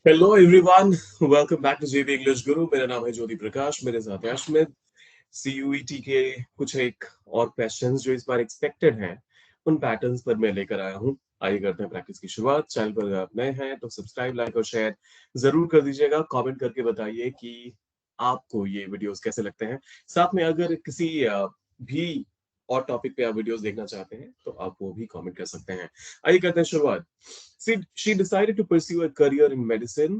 Hello everyone, welcome back to JB English guru. मेरा नाम है ज्योति प्रकाश, मेरे साथ है अश्मित। सीयूईटी के कुछ एक और क्वेश्चंस जो इस बार एक्सपेक्टेड हैं, उन पैटर्न्स पर मैं लेकर आया हूं। आइए करते हैं प्रैक्टिस की शुरुआत। चैनल पर अगर आप नए हैं तो सब्सक्राइब, लाइक और शेयर जरूर कर दीजिएगा। कमेंट करके बताइए कि आपको ये वीडियोस कैसे लगते हैं। साथ में अगर किसी भी और टॉपिक पे आप वीडियोस देखना चाहते हैं तो आप वो भी कमेंट कर सकते हैं। आइए करते हैं शुरुआत। She decided to pursue a career in medicine।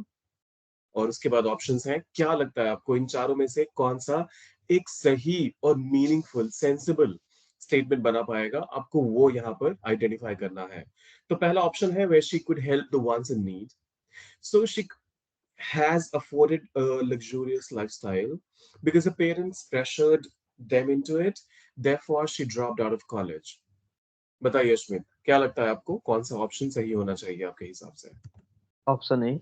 और उसके बाद ऑप्शंस हैं। क्या लगता है आपको इन चारों में से कौन सा एक सही और मीनिंगफुल सेंसिबल स्टेटमेंट बना पाएगा? आपको वो यहाँ पर आइडेंटिफाई करना है। तो पहला ऑप्शन है where she could help the ones in need, so she has afforded a luxurious lifestyle because her parents pressured them into it, therefore she dropped out of college। बताइए अश्मित, क्या लगता है आपको कौन सा ऑप्शन सही होना चाहिए आपके हिसाब से? Option A.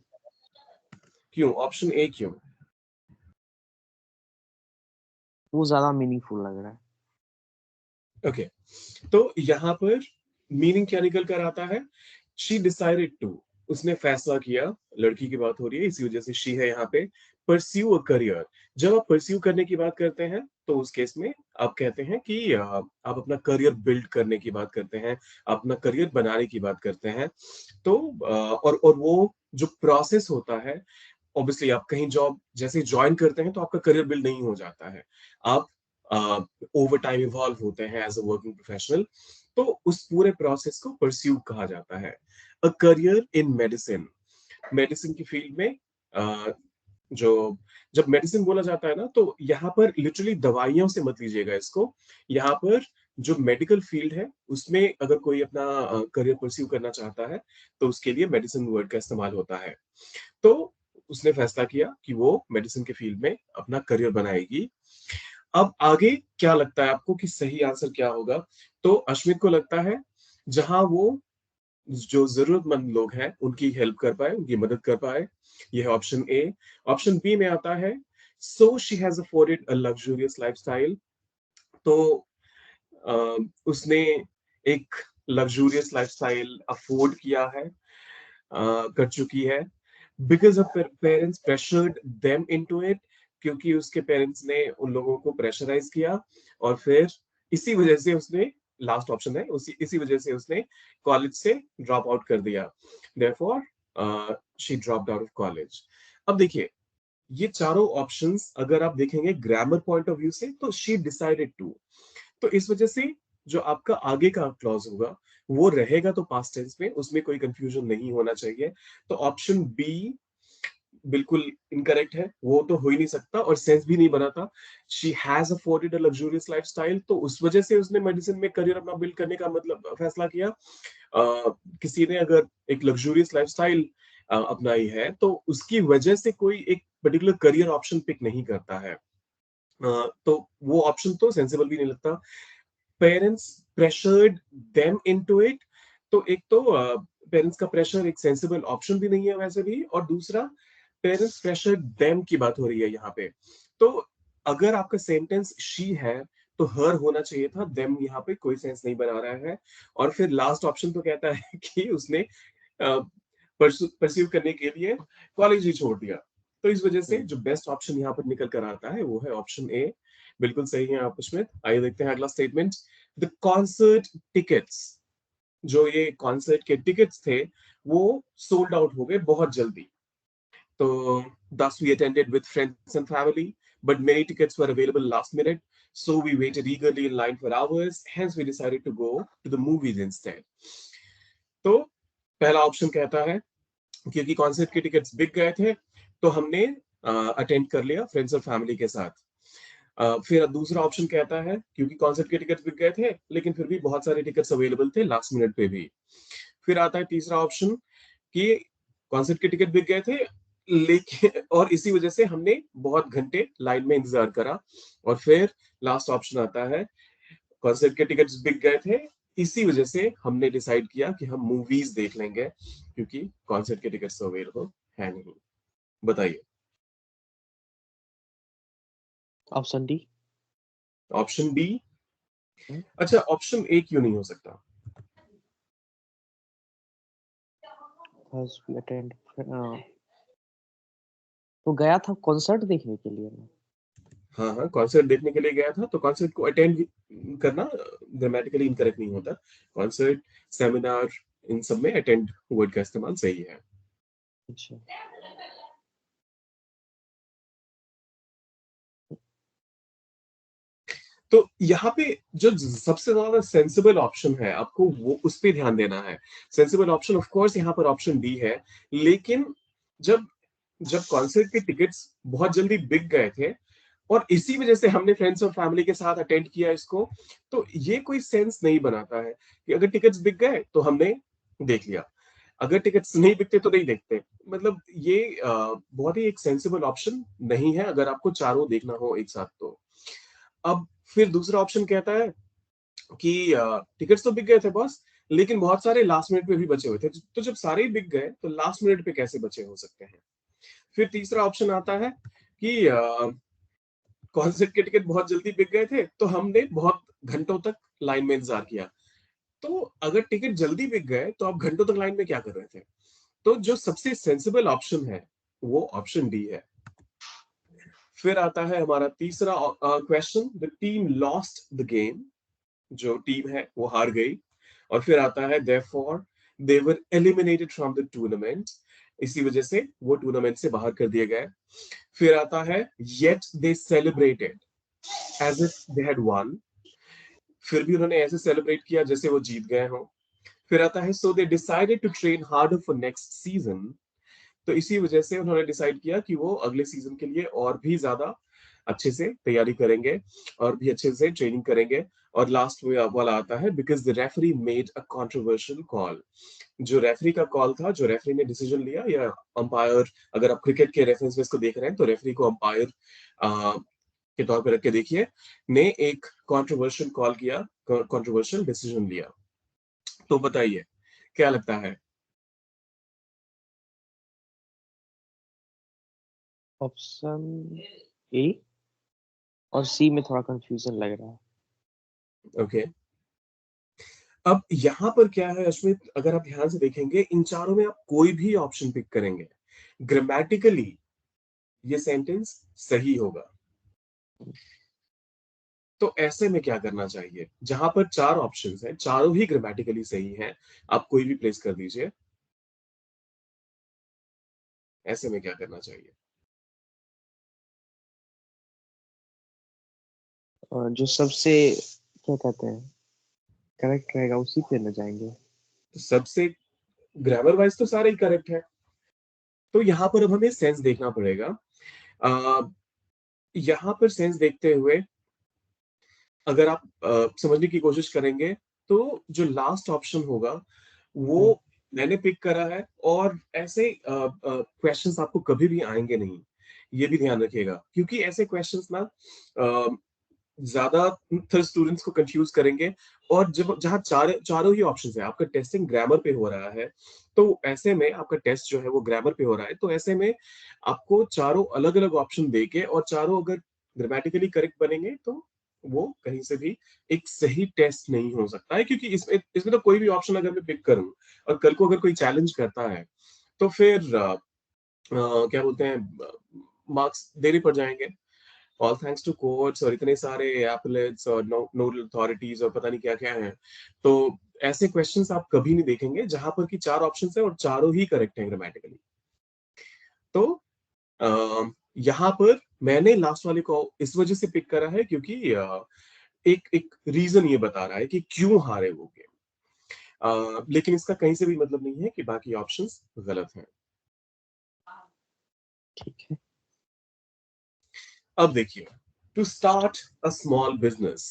क्यों ऑप्शन ए क्यों? वो ज्यादा मीनिंगफुल लग रहा है। ओके, तो यहाँ पर मीनिंग क्या निकल कर आता है? शी डिसाइडेड टू, उसने फैसला किया। लड़की की बात हो रही है, इसी वजह से शी है यहाँ पे। परस्यू अ करियर, जब आप परस्यू करने की बात करते हैं तो उस केस में आप कहते हैं कि आप अपना करियर बिल्ड करने की बात करते हैं, अपना करियर बनाने की बात करते हैं। तो और वो जो प्रोसेस होता है, ऑब्वियसली आप कहीं जॉब जैसे ज्वाइन करते हैं तो आपका करियर बिल्ड नहीं हो जाता है। आप ओवर टाइम इवॉल्व होते हैं एज अ वर्किंग प्रोफेशनल। तो उस पूरे प्रोसेस को परस्यू कहा जाता है। A career in medicine, medicine की फील्ड में अ, जो जब मेडिसिन बोला जाता है ना, तो यहाँ पर लिटरली दवाइयों से मत लीजिएगा इसको। यहाँ पर जो मेडिकल फील्ड है उसमें अगर कोई अपना करियर परस्यू करना चाहता है तो उसके लिए मेडिसिन वर्ड का इस्तेमाल होता है। तो उसने फैसला किया कि वो मेडिसिन के फील्ड में अपना करियर बनाएगी। अब आगे क्या लगता है आपको कि सही आंसर क्या होगा? तो अश्मित को लगता है जहां वो जो जरूरतमंद लोग हैं उनकी हेल्प कर पाए, उनकी मदद कर पाए। यह है ऑप्शन ए। ऑप्शन बी में आता है so she has afforded a luxurious lifestyle. तो उसने एक लग्जूरियस लाइफस्टाइल अफोर्ड किया है, कर चुकी है। Because of parents pressured them into it, क्योंकि उसके पेरेंट्स ने उन लोगों को प्रेशराइज किया। और फिर इसी वजह से उसने, लास्ट ऑप्शन है, उसी इसी वजह से उसने कॉलेज से ड्रॉप आउट कर दिया। Therefore she dropped out of college. अब देखिए, ये चारों ऑप्शंस अगर आप देखेंगे ग्रामर पॉइंट ऑफ व्यू से तो शी डिसाइडेड टू, तो इस वजह से जो आपका आगे का क्लॉज होगा वो रहेगा तो पास्ट टेंस में, उसमें कोई कंफ्यूजन नहीं होना चाहिए। तो ऑप्शन बी बिल्कुल इनकरेक्ट है, वो तो हो ही नहीं सकता और सेंस भी नहीं बनाता। She has afforded a luxurious lifestyle, तो उस वजह से उसने मेडिसिन में करियर अपना बिल्ड करने का मतलब फैसला किया। किसी ने अगर एक लग्जूरियस लाइफस्टाइल अपनाई है तो उसकी वजह से कोई एक पर्टिकुलर करियर ऑप्शन पिक नहीं करता है। तो वो ऑप्शन तो सेंसिबल भी नहीं लगता। Parents pressured them into it, तो एक तो पेरेंट्स का प्रेशर एक सेंसिबल ऑप्शन भी नहीं है वैसे भी, और दूसरा पेरेंट्स प्रेशर देम की बात हो रही है यहाँ पे। तो अगर आपका सेंटेंस शी है तो हर होना चाहिए था, देम यहाँ पे कोई सेंस नहीं बना रहा है। और फिर लास्ट ऑप्शन तो कहता है कि उसने परस्यू करने के लिए कॉलेज ही छोड़ दिया। तो इस वजह से जो बेस्ट ऑप्शन यहाँ पर निकल कर आता है वो है ऑप्शन ए। बिल्कुल सही है आप उसमें। आइए देखते हैं अगला स्टेटमेंट। द कॉन्सर्ट टिकट्स, जो ये कॉन्सर्ट के टिकट्स थे वो सोल्ड आउट हो गए बहुत जल्दी। तो thus we attended with friends and family, but many tickets were available last minute, so we waited eagerly in line for hours, hence we decided to go to the movies instead। तो पहला option कहता है क्योंकि concert के tickets बिक गए थे तो हमने अटेंड कर लिया फ्रेंड्स और फैमिली के साथ। फिर दूसरा ऑप्शन कहता है क्योंकि कॉन्सर्ट के टिकट्स बिक गए थे लेकिन फिर भी बहुत सारे टिकट्स अवेलेबल थे लास्ट मिनट पे भी। फिर आता है तीसरा ऑप्शन कि कॉन्सर्ट के टिकट बिक गए थे लेकिन और इसी वजह से हमने बहुत घंटे लाइन में इंतजार करा। और फिर लास्ट ऑप्शन आता है कॉन्सर्ट के टिकट्स बिक गए थे, इसी वजह से हमने डिसाइड किया कि हम मूवीज देख लेंगे क्योंकि कॉन्सर्ट के टिकट्स तो अवेलेबल है नहीं। बताइए। Option D. Option B. अच्छा, ऑप्शन ए क्यों नहीं हो सकता? Thus we attend तो गया था कॉन्सर्ट देखने के लिए मैं। हाँ हाँ, कॉन्सर्ट देखने के लिए गया था, तो कॉन्सर्ट को अटेंड करना ग्रामेटिकली इनकरेक्ट नहीं होता। कॉन्सर्ट, सेमिनार, इन सब में अटेंड वर्ड का इस्तेमाल सही है। अच्छा। तो यहाँ पे जो सबसे ज्यादा सेंसिबल ऑप्शन है, आपको वो उस पे ध्यान देना है। सेंसिबल ऑप्शन ऑफ कोर्स यहाँ पर ऑप्शन डी है, लेकिन जब जब कॉन्सर्ट के टिकट्स बहुत जल्दी बिक गए थे और इसी वजह से हमने फ्रेंड्स और फैमिली के साथ अटेंड किया इसको, तो ये कोई सेंस नहीं बनाता है कि अगर टिकट्स बिक गए तो हमने देख लिया, अगर टिकट्स नहीं बिकते तो नहीं देखते। मतलब ये बहुत ही एक सेंसिबल ऑप्शन नहीं है अगर आपको चारों देखना हो एक साथ तो। अब फिर दूसरा ऑप्शन कहता है कि टिकट्स तो बिक गए थे बॉस, लेकिन बहुत सारे लास्ट मिनट पे भी बचे हुए थे, तो जब सारे ही बिक गए तो लास्ट मिनट पे कैसे बचे हो सकते हैं। फिर तीसरा ऑप्शन आता है कि कॉन्सर्ट के टिकट बहुत जल्दी बिक गए थे तो हमने बहुत घंटों तक लाइन में इंतजार किया। तो अगर टिकट जल्दी बिक गए तो आप घंटों तक लाइन में क्या कर रहे थे। तो जो सबसे सेंसिबल ऑप्शन है वो ऑप्शन डी है। फिर आता है हमारा तीसरा question, the team lost the game, जो टीम है वो हार गई। और फिर आता है therefore they were eliminated from the tournament, इसी वजह से वो टूर्नामेंट से बाहर कर दिए गए। फिर आता है yet they celebrated as if they had won, फिर भी उन्होंने ऐसे सेलिब्रेट किया जैसे वो जीत गए हों। फिर आता है so they decided to train harder for next season, तो इसी वजह से उन्होंने डिसाइड किया कि वो अगले सीजन के लिए और भी ज्यादा अच्छे से तैयारी करेंगे और भी अच्छे से ट्रेनिंग करेंगे। और लास्ट में वाला आता है because the referee made a controversial call, जो रेफरी का कॉल था, जो रेफरी ने डिसीजन लिया, या अंपायर, अगर आप क्रिकेट के रेफरेंस में इसको देख रहे हैं तो रेफरी को अंपायर के तौर पर रख के देखिए, ने एक कंट्रोवर्शियल कॉल किया, कंट्रोवर्शियल डिसीजन लिया। तो बताइए क्या लगता है। ऑप्शन ए और सी में थोड़ा कंफ्यूजन लग रहा है। ओके अब यहाँ पर क्या है अश्मित, अगर आप ध्यान से देखेंगे इन चारों में आप कोई भी ऑप्शन पिक करेंगे, ग्रामेटिकली ये सेंटेंस सही होगा। तो ऐसे में क्या करना चाहिए, जहां पर चार ऑप्शंस हैं, चारों ही ग्रामेटिकली सही हैं, आप कोई भी प्लेस कर दीजिए। ऐसे में क्या करना चाहिए। और जो सबसे क्या कहते हैं करेक्ट रहेगा उसी पे न जाएंगे। तो सबसे ग्रामर वाइज तो सारे ही करेक्ट है, तो यहां पर अब हमें सेंस देखना पड़ेगा। आ, यहां पर सेंस देखते हुए अगर आप समझने की कोशिश करेंगे तो जो लास्ट ऑप्शन होगा वो हम्म। मैंने पिक करा है, और ऐसे क्वेश्चंस आपको कभी भी आएंगे नहीं, ये भी ध्यान रखिएगा, क्योंकि ऐसे क्वेश्चंस ना ज्यादातर स्टूडेंट्स को कंफ्यूज करेंगे। और जब जहाँ चारों ही ऑप्शंस है, आपका टेस्टिंग ग्रामर पे हो रहा है, तो ऐसे में आपका टेस्ट जो है वो ग्रामर पे हो रहा है, तो ऐसे में आपको चारों अलग अलग ऑप्शन देके और चारों अगर ग्रामेटिकली करेक्ट बनेंगे तो वो कहीं से भी एक सही टेस्ट नहीं हो सकता है, क्योंकि इसमें इसमें तो कोई भी ऑप्शन अगर मैं पिक करूं और कल को अगर कोई चैलेंज करता है तो फिर क्या बोलते हैं, मार्क्स देने पड़ जाएंगे, ऑल थैंक्स टू कोर्ट्स और इतने सारे एपलेट्स और नोडल अथॉरिटीज और पता नहीं क्या क्या है। तो ऐसे क्वेश्चंस आप कभी नहीं देखेंगे जहां पर कि चार ऑप्शंस है और चारों ही करेक्ट है ग्रामेटिकली। तो यहाँ पर मैंने लास्ट वाले को इस वजह से पिक करा है क्योंकि एक एक रीजन ये बता रहा है कि क्यों हारे वो गेम, लेकिन इसका कहीं से भी मतलब नहीं है कि बाकी ऑप्शंस गलत हैं। ठीक है। अब देखिए, to start a small business,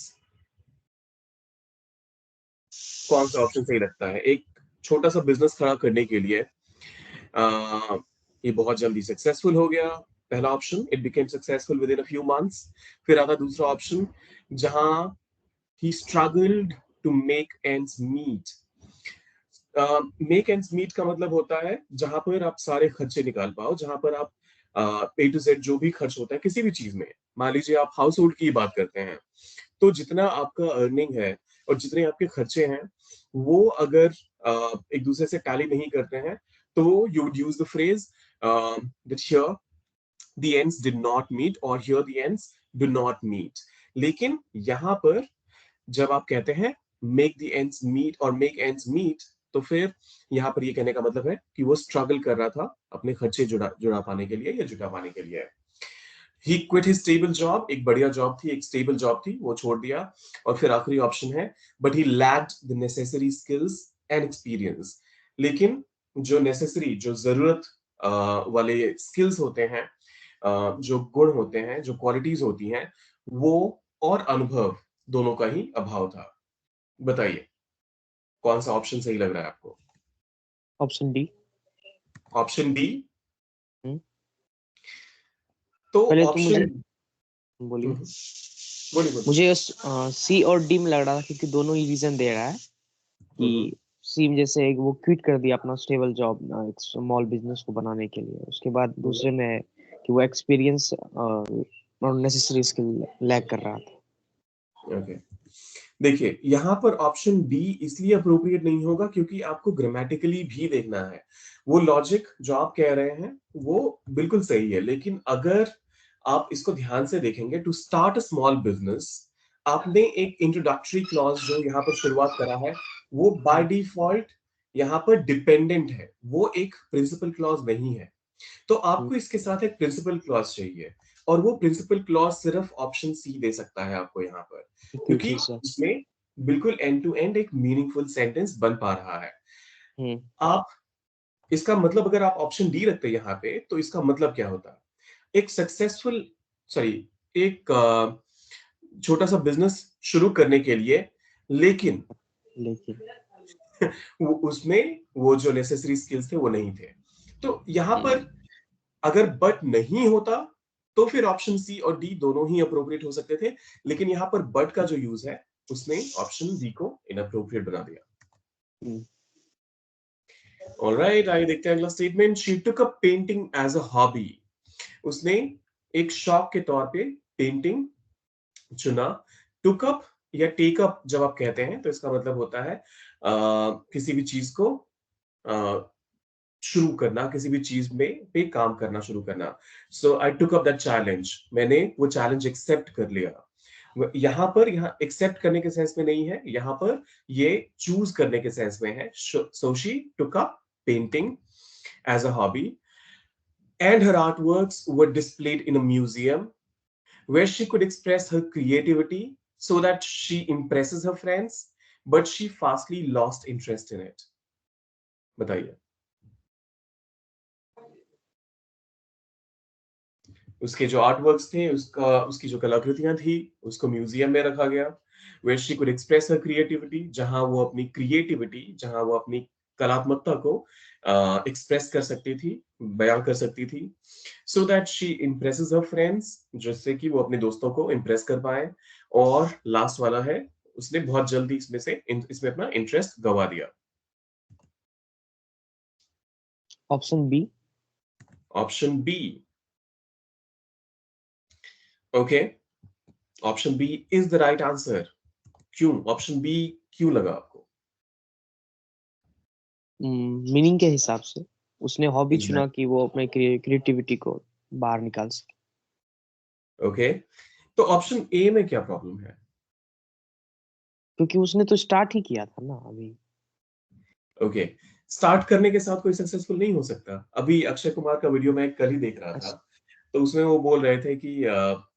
कौन सा ऑप्शन सही लगता है। एक छोटा सा बिजनेस खड़ा करने के लिए ये बहुत जल्दी सक्सेसफुल हो गया, पहला option, it became successful within a few months. फिर आता दूसरा ऑप्शन, जहां he struggled to make ends meet. Make ends meet का मतलब होता है जहां पर आप सारे खर्चे निकाल पाओ, जहां पर आप ए टू जेड जो भी खर्च होता है किसी भी चीज में, मान लीजिए आप हाउस होल्ड की बात करते हैं, तो जितना आपका अर्निंग है और जितने आपके खर्चे हैं वो अगर एक दूसरे से टैली नहीं करते हैं, तो you would use the phrase that here the ends did not meet, और here the ends do not meet. लेकिन यहां पर जब आप कहते हैं make the ends meet और make ends meet, तो फिर यहां पर ये कहने का मतलब है कि वो स्ट्रगल कर रहा था अपने खर्चे जुड़ा पाने के लिए या जुटा पाने के लिए। He quit his stable job, एक बढ़िया जॉब थी, एक स्टेबल जॉब थी, वो छोड़ दिया। और फिर आखिरी ऑप्शन है, but he lacked the necessary skills and experience. लेकिन जो नेसेसरी, जो जरूरत वाले स्किल्स होते हैं, जो गुण होते हैं, जो क्वालिटीज होती हैं, वो और अनुभव दोनों का ही अभाव था। बताइए कौन सा ऑप्शन सही लग रहा है आपको? Option D. Option D. Hmm, तो पहले तो मुझे ऑप्शन, बोलिए। बोलिए बोलिए। मुझे सी और डी में लग रहा था, क्योंकि दोनों ही रीजन दे रहा है कि सी में जैसे वो क्विट कर दिया अपना स्टेबल जॉब एक स्मॉल बिजनेस को बनाने के लिए, उसके बाद दूसरे में है कि वो एक्सपीरियंस और नेसेसरी स्किल लैक कर रहा था। ओके, देखिए यहां पर ऑप्शन डी इसलिए अप्रोप्रिएट नहीं होगा क्योंकि आपको ग्रामेटिकली भी देखना है। वो लॉजिक जो आप कह रहे हैं वो बिल्कुल सही है, लेकिन अगर आप इसको ध्यान से देखेंगे, to start a small business, आपने एक इंट्रोडक्टरी क्लॉज जो यहाँ पर शुरुआत करा है, वो बाय डिफॉल्ट यहाँ पर डिपेंडेंट है, वो एक प्रिंसिपल क्लॉज नहीं है। तो आपको इसके साथ एक प्रिंसिपल क्लॉज चाहिए, और वो प्रिंसिपल क्लॉज सिर्फ ऑप्शन सी दे सकता है आपको यहाँ पर, क्योंकि इक्विटी से। उसमें बिल्कुल एंड टू एंड एक मीनिंगफुल सेंटेंस बन पा रहा है। हम्म। आप इसका मतलब, अगर आप ऑप्शन डी रखते हैं यहाँ पे, तो इसका मतलब क्या होता? एक सक्सेसफुल, सॉरी, एक छोटा सा बिजनेस शुरू करने के लिए, लेकिन लेकिन वो उसमें वो जो नेसेसरी स्किल्स थे वो नहीं थे। तो यहाँ पर हम्म, अगर बट नहीं होता, तो फिर ऑप्शन सी और डी दोनों ही अप्रोप्रिएट हो सकते थे, लेकिन यहाँ पर बट का जो यूज है उसने ऑप्शन डी को इनअप्रोप्रिएट बना दिया। हम्म, ऑलराइट, आइए देखते हैं अगला statement. She took up painting as a hobby. उसने एक शौक के तौर पे पेंटिंग चुना। टुक अप या टेक अप जब आप कहते हैं तो इसका मतलब होता है किसी भी चीज को शुरू करना, किसी भी चीज में पे काम करना शुरू करना। सो आई टुक अप दैट चैलेंज, मैंने वो चैलेंज एक्सेप्ट कर लिया। यहाँ पर, यहाँ एक्सेप्ट करने के सेंस में नहीं है, यहाँ पर ये चूज करने के सेंस में है। So she took up painting as a hobby, and her artworks were displayed in a museum where she could express her creativity so that she impresses her friends, but she fastly lost interest in it. बताइए। उसके जो art works थे, उसका उसकी जो कलाकृतियां थी, उसको म्यूजियम में रखा गया। Where she could express her creativity, जहां वो अपनी क्रिएटिविटी, जहां वो अपनी कलात्मकता को एक्सप्रेस कर सकती थी, बयां कर सकती थी। So that she impresses her friends, जिससे कि वो अपने दोस्तों को इम्प्रेस कर पाए। और लास्ट वाला है, उसने बहुत जल्दी इसमें अपना इंटरेस्ट गवा दिया। Option B. Option B. Okay, option B is the right answer. क्यों ऑप्शन बी क्यों लगा आपको? मीनिंग के हिसाब से उसने हॉबी चुना एग्जैक्ट, कि वो अपने क्रिएटिविटी को बाहर निकाल सके। ओके। तो ऑप्शन ए में क्या प्रॉब्लम है? क्योंकि उसने तो स्टार्ट ही किया था ना अभी। ओके, स्टार्ट करने के साथ कोई सक्सेसफुल नहीं हो सकता। अभी अक्षय कुमार का वीडियो मैं कल ही देख रहा था, अच्छा। तो उसमें वो बोल रहे थे कि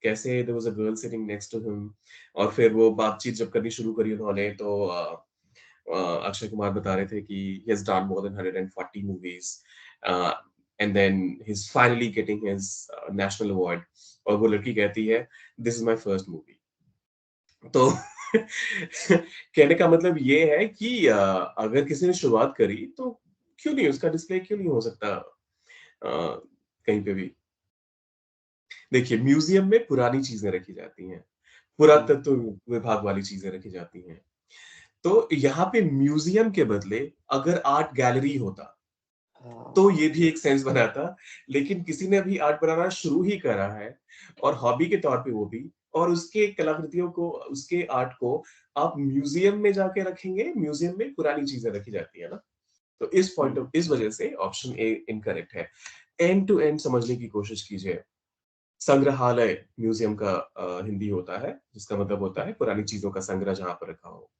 कैसे there was a girl sitting next to him, और फिर वो बातचीत जब करनी शुरू करी उन्होंने, तो अक्षय कुमार बता रहे थे कि he has done more than 140 movies, and then he is finally getting his national award, और वो लड़की कहती है this is my first movie. तो कहने का मतलब ये है कि अगर किसी ने शुरुआत करी तो क्यों नहीं, उसका डिस्प्ले क्यों नहीं हो सकता कहीं पे भी। देखिए म्यूजियम में पुरानी चीजें रखी जाती हैं, हम्म, पुरातत्व विभाग वाली चीजें रखी जाती हैं। तो यहाँ पे म्यूजियम के बदले अगर आर्ट गैलरी होता, तो हाँ। ये भी एक सेंस बनाता। लेकिन किसी ने अभी आर्ट बनाना शुरू ही करा है, और हॉबी के तौर पे वो भी, और उसके कलाकृतियों को, उसके आर्ट को आप म्यूजियम में जाके रखेंगे। म्यूजियम में पुरानी चीजें रखी जाती है ना। तो इस हम्म, इस वजह से ऑप्शन ए इनकरेक्ट है। एंड टू एंड समझने की कोशिश कीजिए। संग्रहालय म्यूजियम का हिंदी होता है, जिसका मतलब होता है पुरानी चीजों का संग्रह जहां पर रखा हो।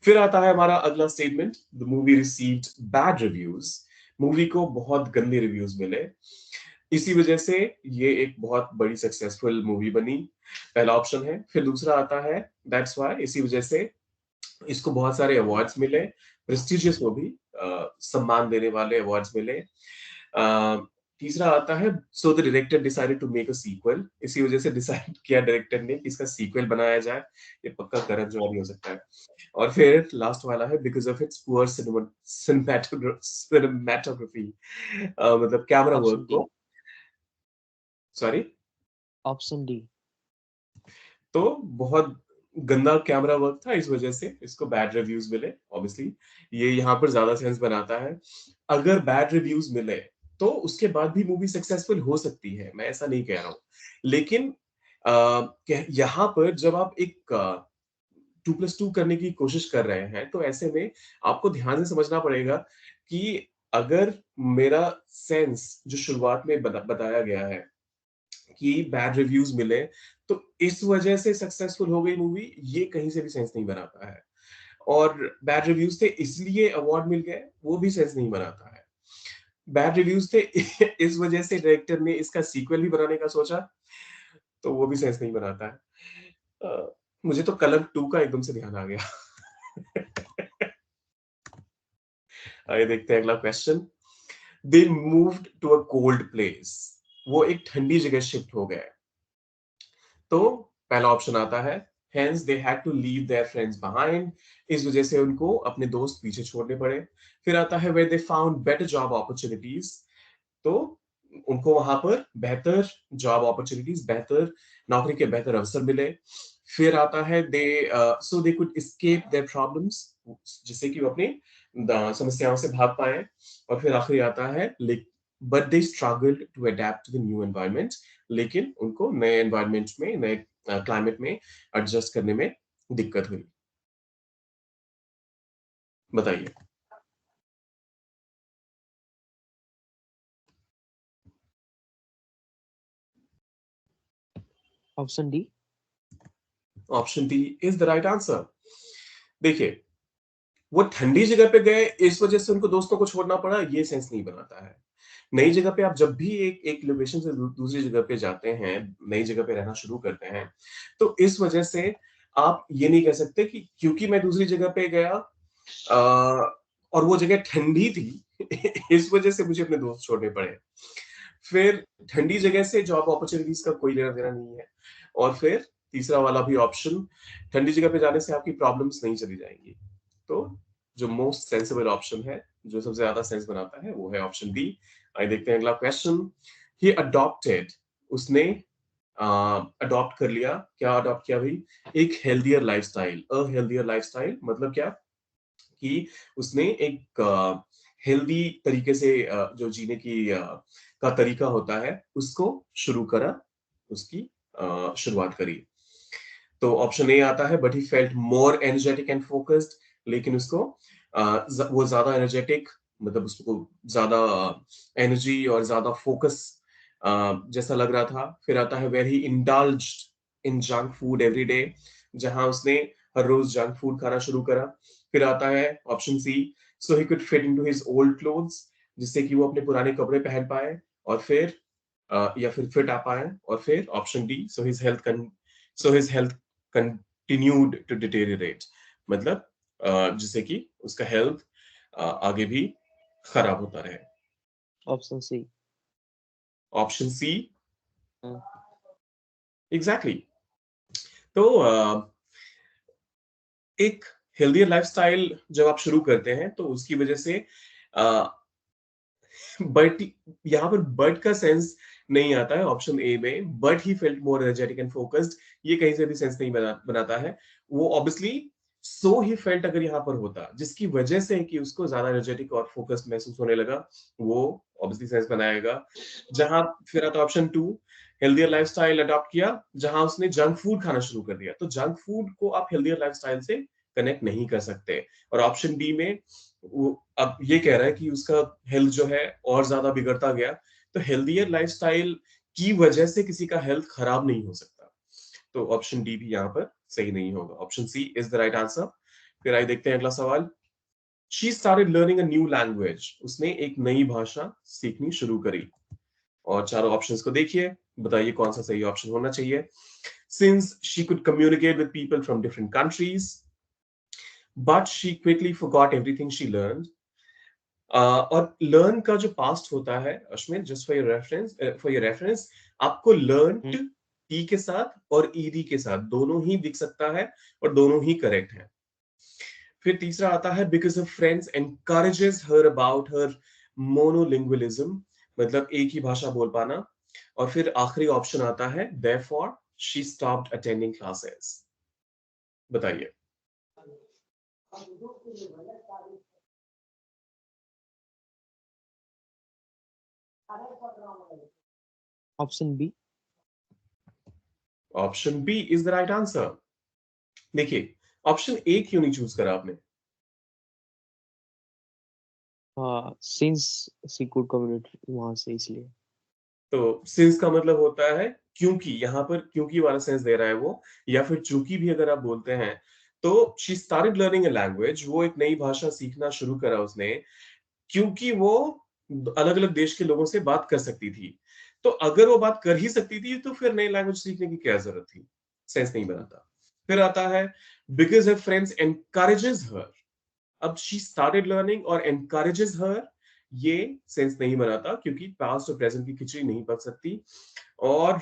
फिर आता है हमारा अगला statement, the movie received bad reviews. Movie को बहुत गंदे रिव्यूज मिले, इसी वजह से ये एक बहुत बड़ी सक्सेसफुल मूवी बनी। पहला ऑप्शन है। फिर दूसरा आता है, दैट्स व्हाई, इसी वजह से इसको बहुत सारे अवार्ड्स मिले, प्रेस्टिजियस मूवी, सम्मान देने वाले अवार्ड्स मिले। तीसरा आता है, so the director decided to make a sequel. इसी वजह से डिसाइड किया डायरेक्टर ने कि इसका सीक्वल बनाया जाए। ये पक्का करण जौहर ही हो सकता है। और फिर लास्ट वाला है, because of its poor cinematography, मतलब कैमरा वर्क ऑप्शन डी। को। सॉरी। Option D. तो बहुत गंदा कैमरा वर्क था, इस वजह से इसको बैड रिव्यूज मिले। ऑब्वियसली ये यहाँ पर ज्यादा सेंस बनाता है। अगर बैड रिव्यूज मिले तो उसके बाद भी मूवी सक्सेसफुल हो सकती है, मैं ऐसा नहीं कह रहा हूं। लेकिन यहाँ पर जब आप एक 2+2 करने की कोशिश कर रहे हैं, तो ऐसे में आपको ध्यान से समझना पड़ेगा कि अगर मेरा सेंस जो शुरुआत में बताया गया है कि बैड रिव्यूज मिले, तो इस वजह से सक्सेसफुल हो गई मूवी, ये कहीं से भी सेंस नहीं बनाता है। और बैड रिव्यूज थे इसलिए अवार्ड मिल गए, वो भी सेंस नहीं बनाता है। बैड रिव्यूज थे इस वजह से डायरेक्टर ने इसका सीक्वल भी बनाने का सोचा, तो वो भी सेंस नहीं बनाता है। मुझे तो कलंक 2 का एकदम से ध्यान आ गया। आइए देखते हैं अगला question. They moved to a cold place. वो एक ठंडी जगह शिफ्ट हो गए। तो पहला ऑप्शन आता है, hence they had to leave their friends behind। इस वजह से उनको अपने दोस्त पीछे छोड़ने पड़े। फिर आता है, where they found better job opportunities। तो उनको वहां पर बेहतर जॉब अपॉर्चुनिटीज, बेहतर नौकरी के बेहतर अवसर मिले। फिर आता है, they so they could escape their problems, जिससे कि वो अपनी समस्याओं से भाग पाए। और फिर आखिरी आता है, but they struggled to adapt to the new environment. लेकिन उनको नए एनवायरनमेंट में, नए क्लाइमेट में एडजस्ट करने में दिक्कत हुई। बताइए। Option D. Option D is the right answer. देखिए, वो ठंडी जगह पे गए, इस वजह से उनको दोस्तों को छोड़ना पड़ा, ये सेंस नहीं बनाता है। नई जगह पे आप जब भी एक एक लोकेशन से दूसरी जगह पे जाते हैं, नई जगह पे रहना शुरू करते हैं, तो इस वजह से आप ये नहीं कह सकते कि क्योंकि मैं दूसरी जगह पे गया और वो जगह ठंडी थी इस वजह से मुझे अपने दोस्त छोड़ने पड़े। फिर ठंडी जगह से जॉब अपॉर्चुनिटीज का कोई लेना देना नहीं है। और फिर तीसरा वाला भी ऑप्शन, ठंडी जगह पे जाने से आपकी प्रॉब्लम्स नहीं चली जाएंगी। तो जो मोस्ट सेंसिबल ऑप्शन है, जो सबसे ज्यादा सेंस बनाता है, वो है ऑप्शन डी। आइए देखते हैं अगला क्वेश्चन। ही अडॉप्टेड, उसने अडॉप्ट कर लिया। क्या अडॉप्ट किया भाई? एक हेल्दियर लाइफस्टाइल। अ हेल्दियर लाइफस्टाइल मतलब क्या? कि उसने एक हेल्दी तरीके से जो जीने की का तरीका होता है, उसको शुरू करा, उसकी शुरुआत करी। तो ऑप्शन ए आता है, but he felt more energetic and focused. लेकिन उसको वो ज्यादा एनर्जेटिक, मतलब उसको ज्यादा एनर्जी और ज्यादा फोकस जैसा लग रहा था। फिर आता है, where he indulged in junk food every day, जहां उसने हर रोज जंक फूड खाना शुरू करा। फिर आता है option C, so he could fit into his old clothes, जिससे कि वो अपने पुराने कपड़े पहन पाए। और फिर या फिर फिट आ पाए। और फिर option D, so his health continued to deteriorate, मतलब जिससे कि उसका हेल्थ आगे भी खराब होता रहे। Option C. Option C exactly. तो एक हेल्दियर लाइफस्टाइल जब आप शुरू करते हैं, तो उसकी वजह से बट यहाँ पर बट का सेंस नहीं आता है ऑप्शन ए में। But he felt more energetic and focused, ये कहीं से भी सेंस नहीं बनाता है। वो ऑब्वियसली सो ही फेल्ट अगर यहाँ पर होता, जिसकी वजह से कि उसको ज्यादा एनर्जेटिक और फोकस्ड महसूस होने लगा, वो ऑब्वियसली सेंस बनाएगा। जहां फिर आता option two, healthier lifestyle adopt किया, जहां उसने जंक फूड खाना शुरू कर दिया। तो जंक फूड को आप हेल्दियर लाइफस्टाइल से कनेक्ट नहीं कर सकते। और ऑप्शन डी में वो अब ये कह रहा है कि उसका हेल्थ जो है और ज्यादा बिगड़ता गया। तो हेल्दियर लाइफस्टाइल की वजह से किसी का हेल्थ खराब नहीं हो सकता। तो ऑप्शन डी भी यहाँ पर सही नहीं होगा। Option C is the right answer. फिर आइए देखते हैं अगला सवाल। She started learning a new language, उसने एक नई भाषा सीखनी शुरू करी। और चारों ऑप्शंस को देखिए, बताइए कौन सा सही ऑप्शन होना चाहिए। Since she could communicate with people from different countries, but she quickly forgot everything she learn. और लर्न का जो पास्ट होता है Ashwin, just for your reference, आपको लर्नड टी के साथ और ईडी के साथ दोनों ही दिख सकता है और दोनों ही करेक्ट है। फिर तीसरा आता है because her friends encourages her about her monolingualism, मतलब एक ही भाषा बोल पाना। और फिर आखिरी ऑप्शन आता है therefore she stopped attending classes. बताइए। Option B. Option B is the right answer. देखिए, ऑप्शन ए क्यों नहीं चूज करा आपने? सिंस शी कुड कम्युनिकेट वहां से, इसलिए। तो सिंस का मतलब होता है क्योंकि, यहां पर क्योंकि वाला सेंस दे रहा है वो, या फिर चूंकि भी अगर आप बोलते हैं तो she started learning a language, वो एक नई भाषा सीखना शुरू करा उसने क्योंकि वो अलग अलग देश के लोगों से बात कर सकती थी। तो अगर वो बात कर ही सकती थी तो फिर नई लैंग्वेज सीखने की क्या जरूरत थी? सेंस नहीं बनाता। फिर आता है बिकॉज हर फ्रेंड्स एनकरेजेस हर। अब शी स्टार्टेड लर्निंग और एनकरेजेस हर, ये सेंस नहीं बनाता क्योंकि पास्ट और प्रेजेंट की खिचड़ी नहीं पक सकती। और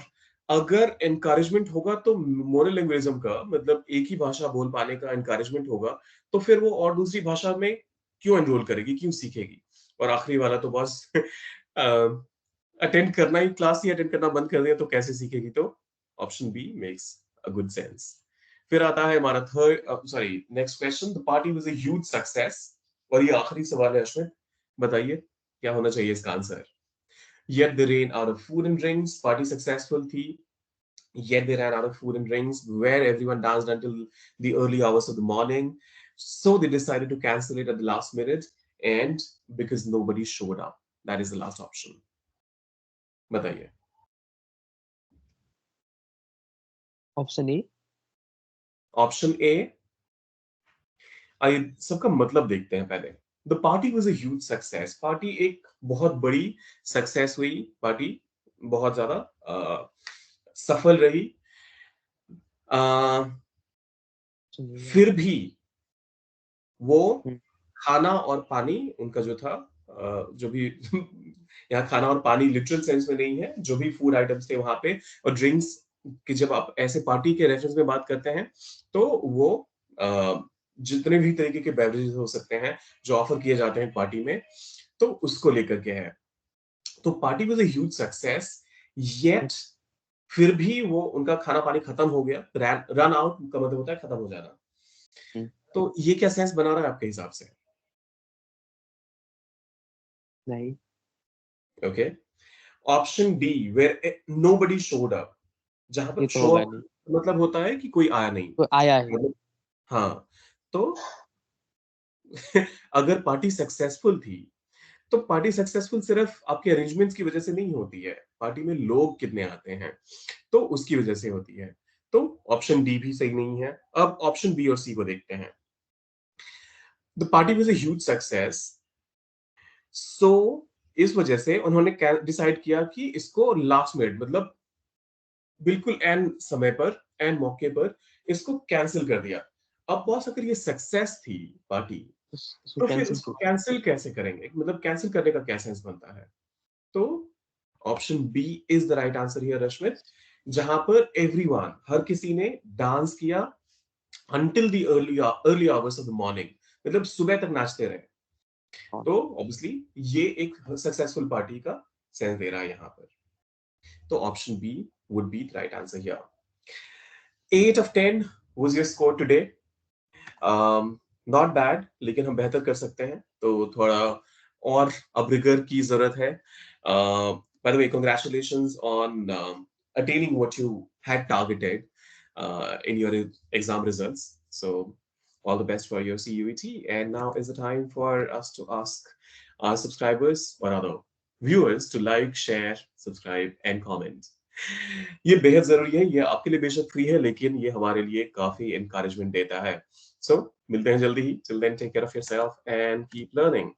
अगर एनकरेजमेंट होगा तो मोनोलिंग्विज्म का मतलब एक ही भाषा बोल पाने का एनकरेजमेंट होगा, तो फिर वो और दूसरी भाषा में क्यों एनरोल करेगी, क्यों सीखेगी? और आखिरी वाला तो बस अटेंड करना ही, क्लास ही अटेंड करना बंद कर दिया तो कैसे सीखेगी? तो option B makes a good sense. फिर आता है हमारा next question. The party was a huge success, और ये आखिरी सवाल है अश्विन, बताइए क्या होना चाहिए इसका answer? Yet they ran out of food and drinks, party successful थी, yet they ran out of food and drinks where everyone danced until the early hours of the morning, so they decided to cancel it at the last minute, and because nobody showed up. That is the last option. बताइए। Option A. Option A. आइए सबका मतलब देखते हैं पहले। The party was a huge success, party एक बहुत बड़ी सक्सेस हुई, पार्टी बहुत ज्यादा सफल रही। अ, फिर भी वो खाना और पानी उनका जो था, जो भी यहाँ खाना और पानी लिटरल सेंस में नहीं है, जो भी फूड आइटम्स थे वहां पे और ड्रिंक्स की, जब आप ऐसे पार्टी के रेफरेंस में बात करते हैं तो वो जितने भी तरीके के बेवरेजेस हो सकते हैं जो ऑफर किए जाते हैं पार्टी में, तो उसको लेकर के है। तो party was a huge success, yet फिर भी वो उनका खाना पानी खत्म हो गया। रन आउट का मतलब होता है खत्म हो जाना। तो ये क्या सेंस बना रहा है आपके हिसाब से? नहीं, okay. Option D where nobody showed up, जहां पर ये तो शो होगा अप नहीं। मतलब होता है कि कोई आया नहीं, तो आया है। मतलब हाँ। तो अगर पार्टी सक्सेसफुल थी तो पार्टी सक्सेसफुल सिर्फ आपके अरेंजमेंट्स की वजह से नहीं होती है, पार्टी में लोग कितने आते हैं तो उसकी वजह से होती है। तो ऑप्शन डी भी सही नहीं है। अब ऑप्शन बी और सी को देखते हैं। The party was a huge success, so इस वजह से उन्होंने डिसाइड किया कि इसको लास्ट मिनट, मतलब बिल्कुल एन समय पर, एन मौके पर इसको कैंसिल कर दिया। अब बॉस अगर ये सक्सेस थी पार्टी, उसको तो फिर कैंसिल उसको क्यों किया? कैंसिल कैसे करेंगे? मतलब कैंसिल करने का क्या सेंस बनता है? तो option B is the right answer here Rashmit, जहां पर एवरीवन, हर किसी ने डांस किया until the early hours of the morning, मतलब सुबह तक नाचते रहे। हाँ। तो ऑब्वियसली ये एक सक्सेसफुल पार्टी का सेंस दे रहा है यहां पर। तो option B would be the right answer here. 8 of 10 was your score today. Not bad, लेकिन हम बेहतर कर सकते हैं, तो थोड़ा और अब रिगर की जरूरत है। By the way, congratulations on attaining what you had targeted in your exam results. So all the best for your CUET. And now is the time for us to ask our subscribers or other viewers to like, share, subscribe and comment. ये बेहद ज़रूरी है, ये आपके लिए बेशक free है, लेकिन ये हमारे लिए काफ़ी एनकरेजमेंट देता है। सो मिलते हैं जल्दी ही, till then take care of yourself and keep learning.